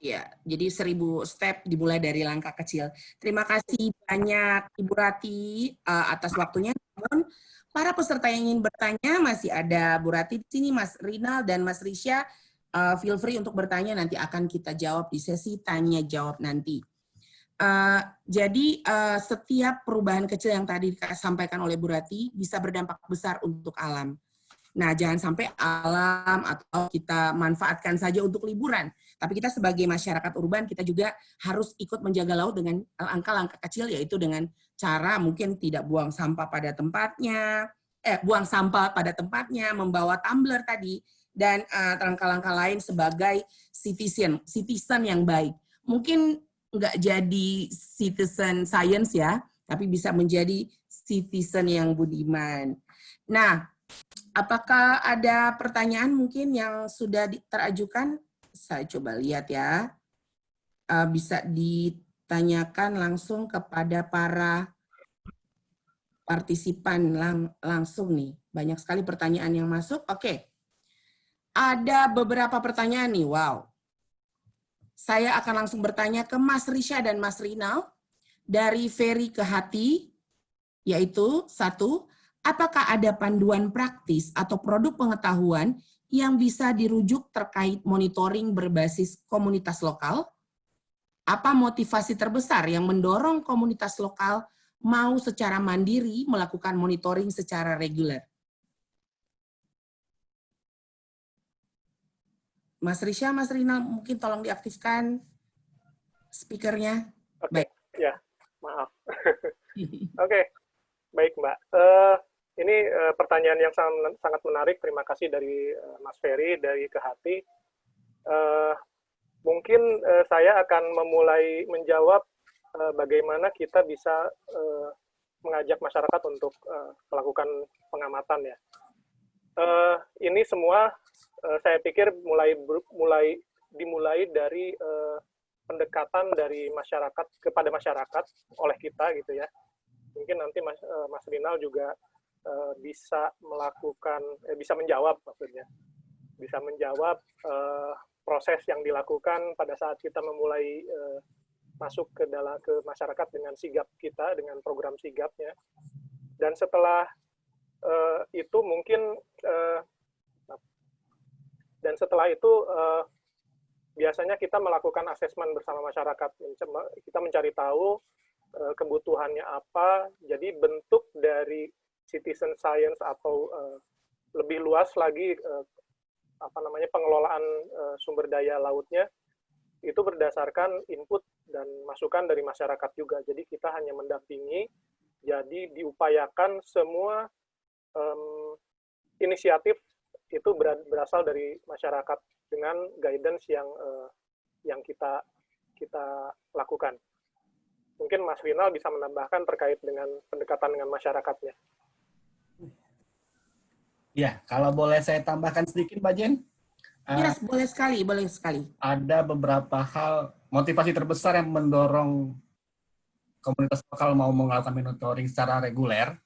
Ya, jadi 1000 step dimulai dari langkah kecil. Terima kasih banyak Ibu Rati atas waktunya. Namun, para peserta yang ingin bertanya masih ada Bu Rati di sini, Mas Rinal dan Mas Risha. Feel free untuk bertanya, nanti akan kita jawab di sesi tanya jawab nanti. Jadi setiap perubahan kecil yang tadi disampaikan oleh Bu Rati bisa berdampak besar untuk alam. Nah, jangan sampai alam atau kita manfaatkan saja untuk liburan. Tapi kita sebagai masyarakat urban, kita juga harus ikut menjaga laut dengan langkah-langkah kecil, yaitu dengan cara mungkin tidak buang sampah pada tempatnya, buang sampah pada tempatnya, membawa tumbler tadi, dan langkah-langkah lain sebagai citizen yang baik. Mungkin nggak jadi citizen science ya, tapi bisa menjadi citizen yang budiman. Nah, apakah ada pertanyaan mungkin yang sudah terajukan? Saya coba lihat ya. Bisa ditanyakan langsung kepada para partisipan langsung nih. Banyak sekali pertanyaan yang masuk. Oke. Ada beberapa pertanyaan nih. Wow. Saya akan langsung bertanya ke Mas Risha dan Mas Rinal. Dari Ferry ke Hati, yaitu 1. Apakah ada panduan praktis atau produk pengetahuan yang bisa dirujuk terkait monitoring berbasis komunitas lokal? Apa motivasi terbesar yang mendorong komunitas lokal mau secara mandiri melakukan monitoring secara reguler? Mas Risha, Mas Rinal, mungkin tolong diaktifkan speakernya.
Oke, ya, maaf. Oke, baik Mbak. Ini pertanyaan yang sangat menarik. Terima kasih dari Mas Ferry, dari Kehati. Mungkin saya akan memulai menjawab bagaimana kita bisa mengajak masyarakat untuk melakukan pengamatan ya. Ini semua saya pikir dimulai dari pendekatan dari masyarakat kepada masyarakat oleh kita gitu ya. Mungkin nanti Mas Rinal juga bisa bisa menjawab maksudnya, bisa menjawab proses yang dilakukan pada saat kita memulai masuk ke masyarakat dengan sigap kita, dengan program sigapnya. Dan setelah itu mungkin biasanya kita melakukan asesmen bersama masyarakat, kita mencari tahu kebutuhannya apa. Jadi bentuk dari citizen science atau lebih luas lagi pengelolaan sumber daya lautnya itu berdasarkan input dan masukan dari masyarakat juga. Jadi kita hanya mendampingi, jadi diupayakan semua inisiatif itu berasal dari masyarakat dengan guidance yang kita lakukan. Mungkin Mas Rinal bisa menambahkan terkait dengan pendekatan dengan masyarakatnya.
Ya, kalau boleh saya tambahkan sedikit, Mbak Jen.
Yes, boleh sekali, boleh sekali.
Ada beberapa hal, motivasi terbesar yang mendorong komunitas lokal mau melakukan monitoring secara reguler,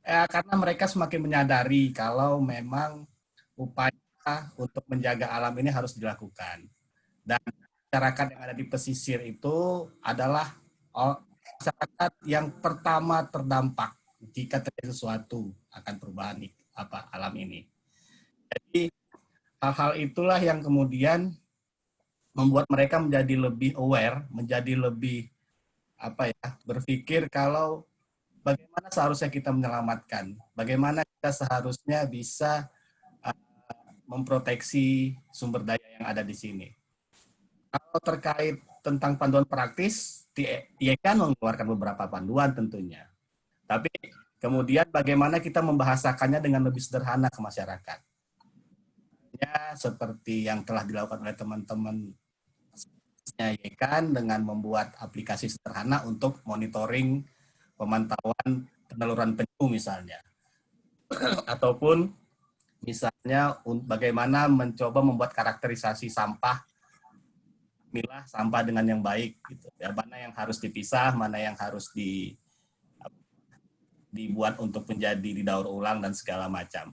karena mereka semakin menyadari kalau memang upaya untuk menjaga alam ini harus dilakukan. Dan masyarakat yang ada di pesisir itu adalah masyarakat yang pertama terdampak jika terjadi sesuatu akan perubahan alam ini. Jadi hal-hal itulah yang kemudian membuat mereka menjadi lebih aware, menjadi lebih berpikir kalau bagaimana seharusnya kita menyelamatkan, bagaimana kita seharusnya bisa memproteksi sumber daya yang ada di sini. Kalau terkait tentang panduan praktis, TIEKAN mengeluarkan beberapa panduan tentunya. Tapi kemudian bagaimana kita membahasakannya dengan lebih sederhana ke masyarakat. Ya, seperti yang telah dilakukan oleh teman-teman TIEKAN dengan membuat aplikasi sederhana untuk monitoring pemantauan peneluran penyu misalnya. Ataupun misalnya bagaimana mencoba membuat karakterisasi sampah, milah sampah dengan yang baik gitu. Ya, mana yang harus dipisah, mana yang harus dibuat untuk menjadi didaur ulang dan segala macam.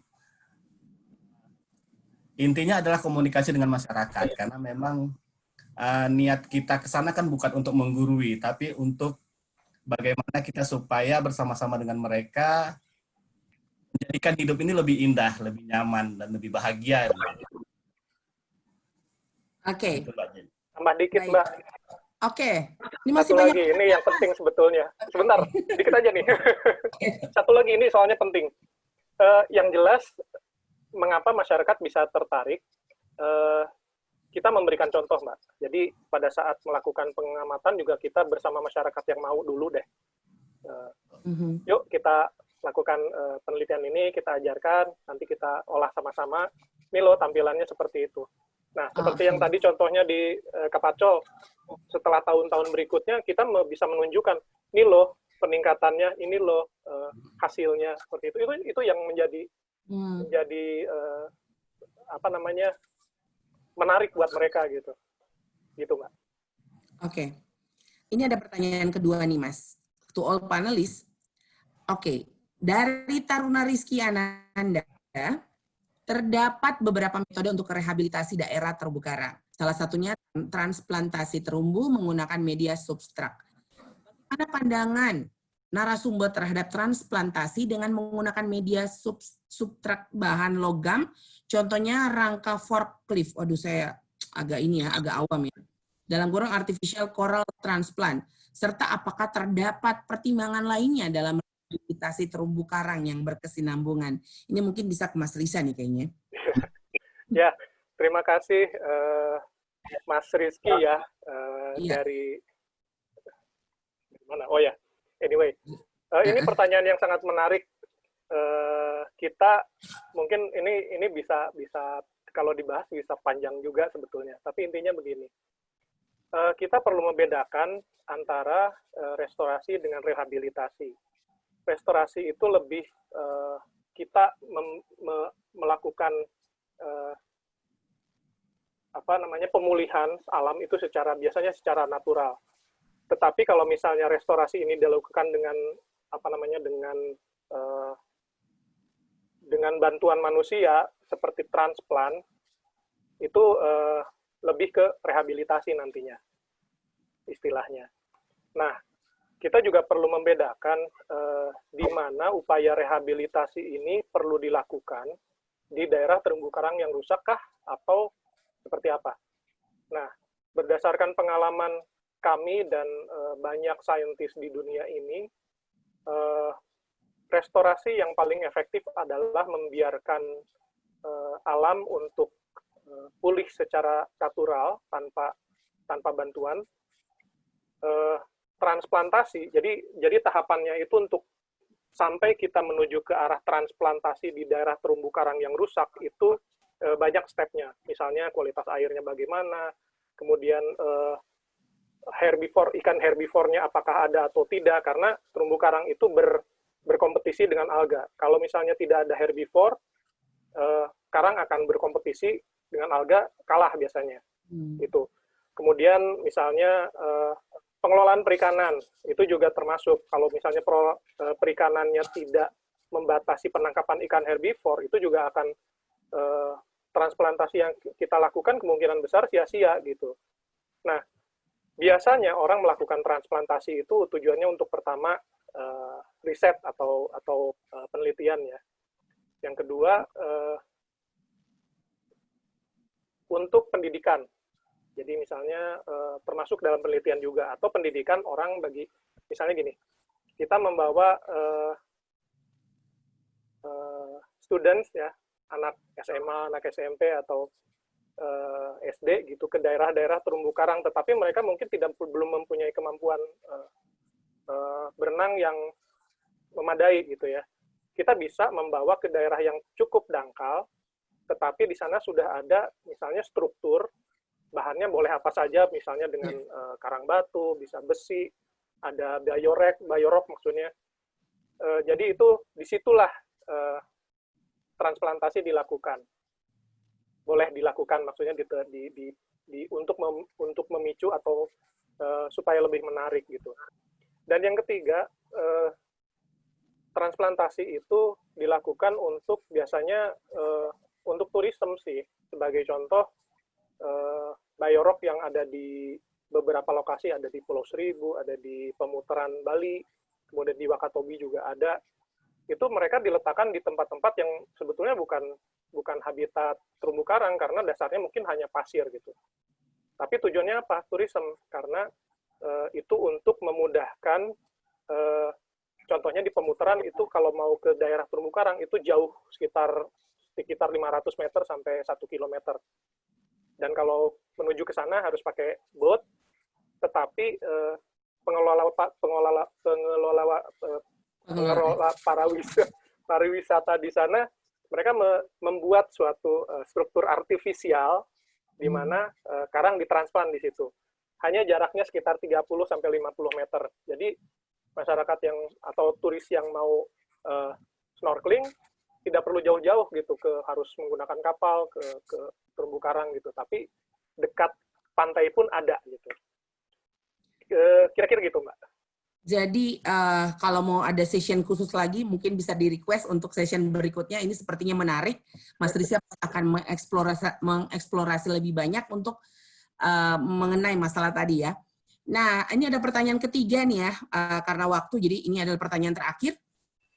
Intinya adalah komunikasi dengan masyarakat, karena memang niat kita ke sana kan bukan untuk menggurui, tapi untuk bagaimana kita supaya bersama-sama dengan mereka menjadikan hidup ini lebih indah, lebih nyaman, dan lebih bahagia.
Oke.
Tambah dikit,
Baik.
Mbak.
Oke. Ini masih
Satu
banyak.
lagi, ini yang penting sebetulnya. Sebentar, dikit aja nih. Satu lagi, ini soalnya penting. Yang jelas, mengapa masyarakat bisa tertarik, kita memberikan contoh, Mbak. Jadi, pada saat melakukan pengamatan juga kita bersama masyarakat yang mau dulu deh. Yuk, kita lakukan penelitian ini, kita ajarkan, nanti kita olah sama-sama. Ini loh tampilannya seperti itu. Nah, seperti yang tadi contohnya di Kapacol, setelah tahun-tahun berikutnya kita bisa menunjukkan, ini loh peningkatannya, ini loh hasilnya, seperti itu. Itu yang menjadi apa namanya, menarik buat mereka gitu. Gitu, Mbak.
Oke. Ini ada pertanyaan kedua nih, Mas. To all panelists. Oke. Dari Taruna Rizky Ananda, terdapat beberapa metode untuk rehabilitasi daerah terumbu karang. Salah satunya transplantasi terumbu menggunakan media substrak. Bagaimana pandangan narasumber terhadap transplantasi dengan menggunakan media substrak bahan logam? Contohnya rangka forklift. Waduh, saya agak awam ya. Dalam kurung artificial coral transplant. Serta apakah terdapat pertimbangan lainnya dalam rehabilitasi terumbu karang yang berkesinambungan? Ini mungkin bisa ke Mas Risa nih kayaknya.
Ya, terima kasih Mas Rizky ya, dari mana? Oh ya, anyway, ini pertanyaan yang sangat menarik. Kita mungkin ini bisa kalau dibahas bisa panjang juga sebetulnya. Tapi intinya begini, kita perlu membedakan antara restorasi dengan rehabilitasi. Restorasi itu lebih kita melakukan pemulihan alam itu biasanya secara natural. Tetapi kalau misalnya restorasi ini dilakukan dengan bantuan manusia seperti transplant, itu lebih ke rehabilitasi nantinya istilahnya. Nah, kita juga perlu membedakan di mana upaya rehabilitasi ini perlu dilakukan di daerah terumbu karang yang rusak kah atau seperti apa. Nah, berdasarkan pengalaman kami dan banyak saintis di dunia ini, restorasi yang paling efektif adalah membiarkan alam untuk pulih secara natural tanpa bantuan. Transplantasi, jadi tahapannya itu untuk sampai kita menuju ke arah transplantasi di daerah terumbu karang yang rusak itu banyak stepnya. Misalnya kualitas airnya bagaimana, kemudian ikan herbivornya apakah ada atau tidak, karena terumbu karang itu berkompetisi dengan alga. Kalau misalnya tidak ada herbivore, karang akan berkompetisi dengan alga, kalah biasanya. Gitu. Kemudian misalnya pengelolaan perikanan, itu juga termasuk. Kalau misalnya perikanannya tidak membatasi penangkapan ikan herbivore, itu juga akan transplantasi yang kita lakukan kemungkinan besar sia-sia gitu. Nah, biasanya orang melakukan transplantasi itu tujuannya untuk pertama riset atau penelitian ya. Yang kedua untuk pendidikan. Jadi misalnya termasuk dalam penelitian juga atau pendidikan orang bagi misalnya gini, kita membawa students ya, anak SMA, anak SMP atau SD gitu ke daerah-daerah terumbu karang, tetapi mereka mungkin belum mempunyai kemampuan berenang yang memadai gitu ya. Kita bisa membawa ke daerah yang cukup dangkal, tetapi di sana sudah ada misalnya struktur, bahannya boleh apa saja, misalnya dengan karang batu, bisa besi, ada biorok maksudnya. Jadi disitulah transplantasi dilakukan. Boleh dilakukan maksudnya untuk memicu atau supaya lebih menarik gitu. Dan yang ketiga, transplantasi itu dilakukan biasanya untuk turisme sih. Sebagai contoh, biorock yang ada di beberapa lokasi, ada di Pulau Seribu, ada di pemutaran Bali, kemudian di Wakatobi juga ada. Itu mereka diletakkan di tempat-tempat yang sebetulnya bukan habitat terumbu karang, karena dasarnya mungkin hanya pasir gitu. Tapi tujuannya apa? Tourism, karena itu untuk memudahkan, contohnya di pemutaran itu kalau mau ke daerah terumbu karang itu jauh, sekitar 500 meter sampai 1 kilometer. Dan kalau menuju ke sana harus pakai boat, tetapi pengelola pariwisata di sana, mereka membuat suatu struktur artifisial di mana karang ditransplant di situ. Hanya jaraknya sekitar 30 sampai 50 meter. Jadi masyarakat yang atau turis yang mau snorkeling tidak perlu jauh-jauh gitu harus menggunakan kapal ke terumbu karang gitu, tapi dekat pantai pun ada gitu. Kira-kira gitu, Mbak.
Jadi kalau mau ada session khusus lagi, mungkin bisa di-request untuk session berikutnya. Ini sepertinya menarik. Mas Rizya akan mengeksplorasi lebih banyak untuk mengenai masalah tadi ya. Nah, ini ada pertanyaan ketiga nih ya, karena waktu, jadi ini adalah pertanyaan terakhir.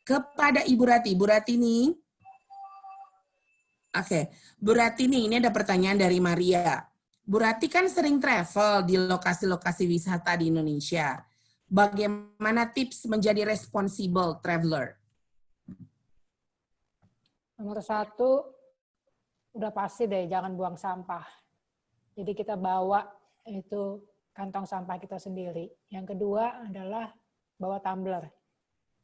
Kepada Ibu Rati. Bu Ratini, oke. Bu Ratini, ini ada pertanyaan dari Maria. Bu Rati kan sering travel di lokasi-lokasi wisata di Indonesia. Bagaimana tips menjadi responsible traveler?
Nomor 1, udah pasti deh, jangan buang sampah. Jadi kita bawa itu kantong sampah kita sendiri. Yang kedua adalah bawa tumbler.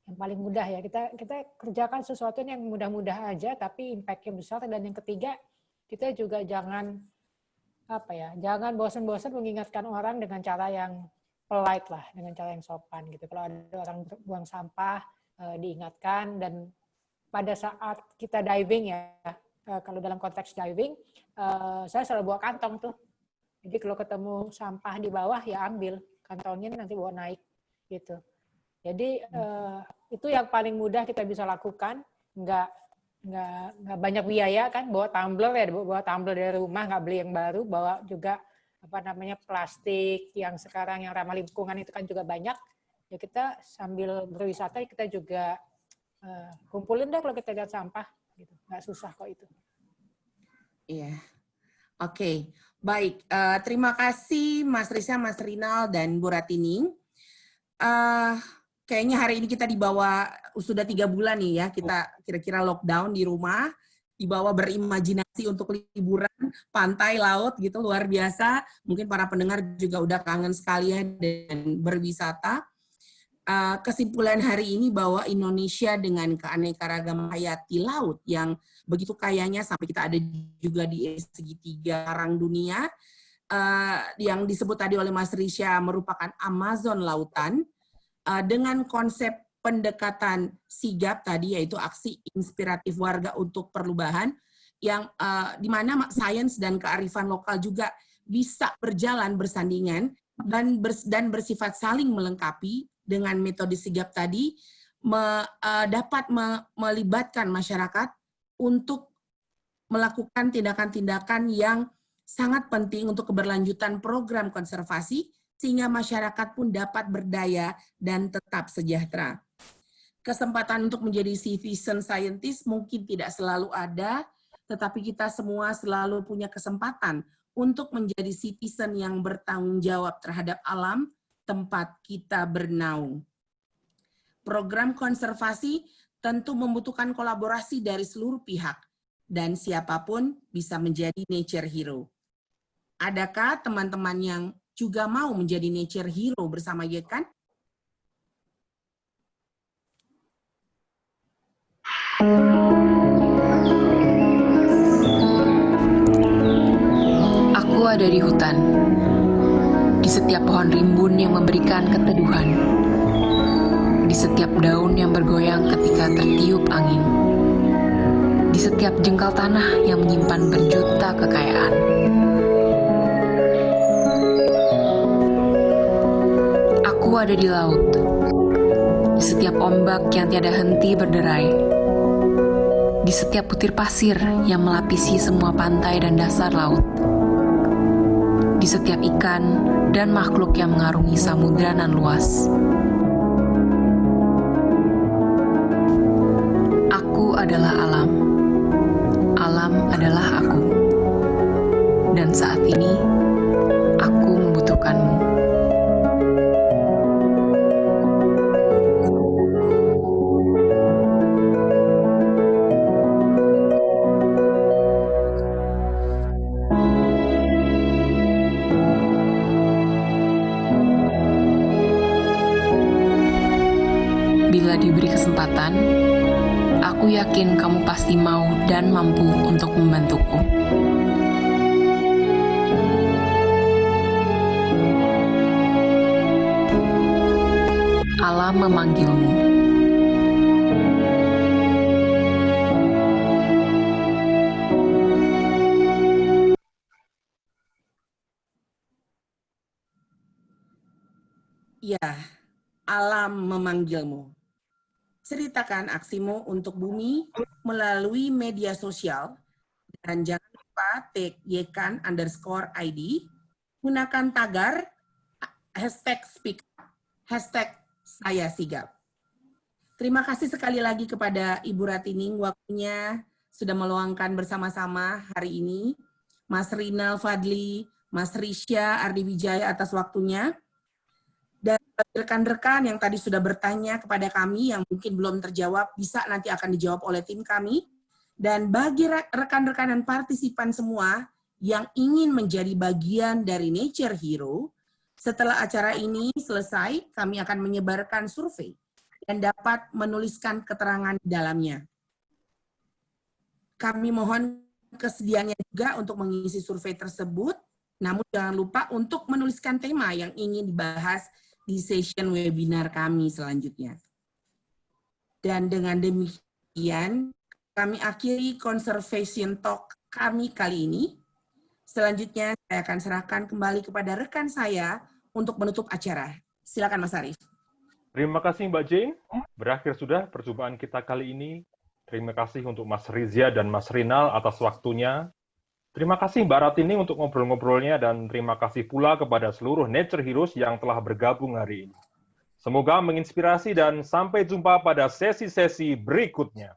Yang paling mudah ya, kita kerjakan sesuatu yang mudah-mudah aja, tapi impact-nya besar. Dan yang ketiga, kita juga jangan bosan-bosan mengingatkan orang dengan cara yang polite lah, dengan cara yang sopan gitu. Kalau ada orang buang sampah, diingatkan. Dan pada saat kita diving ya, kalau dalam konteks diving, saya selalu bawa kantong tuh. Jadi kalau ketemu sampah di bawah ya ambil kantongnya, nanti bawa naik gitu. Jadi itu yang paling mudah kita bisa lakukan, nggak banyak biaya kan, bawa tumbler ya, bawa tumbler dari rumah, nggak beli yang baru, bawa juga plastik yang sekarang yang ramah lingkungan itu kan juga banyak. Ya kita sambil berwisata kita juga kumpulin deh kalau kita lihat sampah, gitu. Nggak susah kok itu.
Iya, oke. Baik, terima kasih Mas Rizya, Mas Rinal, dan Bu Ratini. Kayaknya hari ini kita dibawa, sudah 3 bulan nih ya, kita kira-kira lockdown di rumah, dibawa berimajinasi untuk liburan, pantai, laut gitu, luar biasa. Mungkin para pendengar juga udah kangen sekali ya dan berwisata. Kesimpulan hari ini bahwa Indonesia dengan keanekaragaman hayati laut yang begitu kayanya, sampai kita ada juga di segitiga karang dunia, yang disebut tadi oleh Mas Rizya merupakan Amazon lautan, dengan konsep pendekatan sigap tadi, yaitu aksi inspiratif warga untuk perubahan, yang di mana sains dan kearifan lokal juga bisa berjalan bersandingan dan bersifat saling melengkapi. Dengan metode sigap tadi dapat melibatkan masyarakat untuk melakukan tindakan-tindakan yang sangat penting untuk keberlanjutan program konservasi, sehingga masyarakat pun dapat berdaya dan tetap sejahtera. Kesempatan untuk menjadi citizen scientist mungkin tidak selalu ada, tetapi kita semua selalu punya kesempatan untuk menjadi citizen yang bertanggung jawab terhadap alam tempat kita bernaung. Program konservasi tentu membutuhkan kolaborasi dari seluruh pihak, dan siapapun bisa menjadi nature hero. Adakah teman-teman yang juga mau menjadi nature hero bersama Yekan?
Aku ada di hutan. Di setiap pohon rimbun yang memberikan keteduhan, di setiap daun yang bergoyang ketika tertiup angin, di setiap jengkal tanah yang menyimpan berjuta kekayaan. Aku ada di laut, di setiap ombak yang tiada henti berderai, di setiap butir pasir yang melapisi semua pantai dan dasar laut, setiap ikan dan makhluk yang mengarungi samudra nan luas. Aku adalah alam. Alam adalah aku. Dan saat ini, aku membutuhkanmu. Bila diberi kesempatan, aku yakin kamu pasti mau dan mampu untuk membantuku. Alam memanggilmu.
Ya, alam memanggilmu. Ceritakan aksimu untuk bumi melalui media sosial dan jangan lupa tag yekan_id, gunakan tagar #speak, #saya sigap. Terima kasih sekali lagi kepada Ibu Ratining waktunya sudah meluangkan bersama-sama hari ini. Mas Rinal Fadli, Mas Risha Ardi Wijaya atas waktunya. Dan rekan-rekan yang tadi sudah bertanya kepada kami yang mungkin belum terjawab, bisa nanti akan dijawab oleh tim kami. Dan bagi rekan-rekan dan partisipan semua yang ingin menjadi bagian dari Nature Hero, setelah acara ini selesai, kami akan menyebarkan survei dan dapat menuliskan keterangan di dalamnya. Kami mohon kesediaannya juga untuk mengisi survei tersebut, namun jangan lupa untuk menuliskan tema yang ingin dibahas di session webinar kami selanjutnya. Dan dengan demikian, kami akhiri Conservation Talk kami kali ini. Selanjutnya, saya akan serahkan kembali kepada rekan saya untuk menutup acara. Silakan Mas Arief.
Terima kasih Mbak Jane. Berakhir sudah perjumpaan kita kali ini. Terima kasih untuk Mas Rizia dan Mas Rinal atas waktunya. Terima kasih Mbak Ratini untuk ngobrol-ngobrolnya dan terima kasih pula kepada seluruh Nature Heroes yang telah bergabung hari ini. Semoga menginspirasi dan sampai jumpa pada sesi-sesi berikutnya.